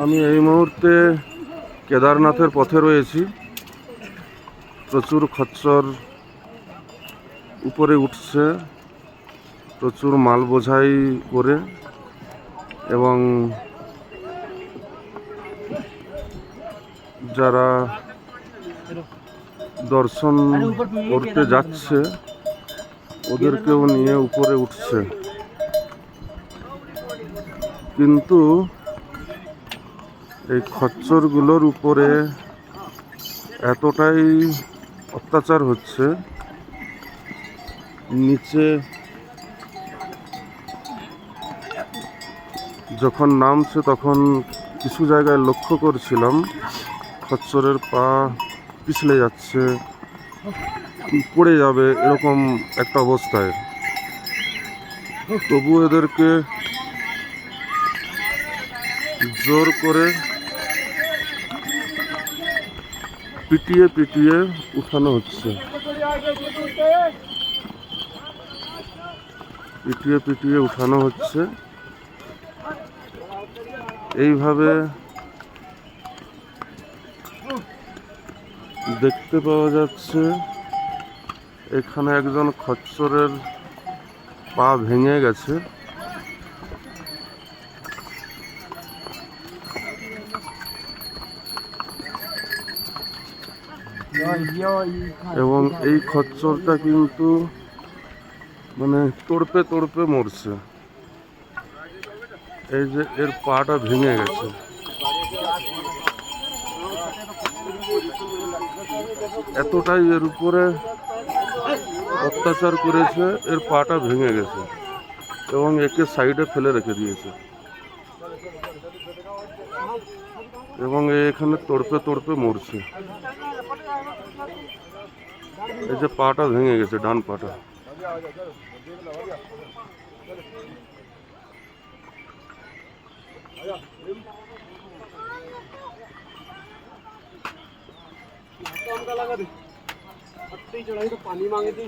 আমি এই মুহূর্তে কেদারনাথের পথে রয়েছি। প্রচুর খচ্চর উপরে উঠছে, প্রচুর মাল বোঝাই করে, এবং যারা দর্শন করতে যাচ্ছে ওদেরকেও নিয়ে উপরে উঠছে। কিন্তু এই খচ্চরগুলোর উপরে এতটাই অত্যাচার হচ্ছে, নিচে যখন নামছে তখন কিছু জায়গায় লক্ষ্য করছিলাম খচ্চরের পা পিছলে যাচ্ছে, পড়ে যাবে এরকম একটা অবস্থায়। তবু এদেরকে জোর করে পিটিয়ে পিটিয়ে উঠানো হচ্ছে, পিটিয়ে পিটিয়ে উঠানো হচ্ছে। এইভাবে দেখতে পাওয়া যাচ্ছে এখানে একজন খচ্চরের পা ভেঙে গেছে, এবং এই খচ্চরটা কিন্তু মানে তড়পে তড়পে মরছে। এই যে এর পাটা ভেঙে গেছে, এতটাই এর উপরে অত্যাচার করেছে, এর পাটা ভেঙে গেছে এবং একে সাইডে ফেলে রেখে দিয়েছে, এবং এখানে তড়পে তড়পে মরছে। এই যে পাটা ভেঙে গেছে, ডান পাটা। लगा दे, चढ़ाई तो पानी मांगी थी।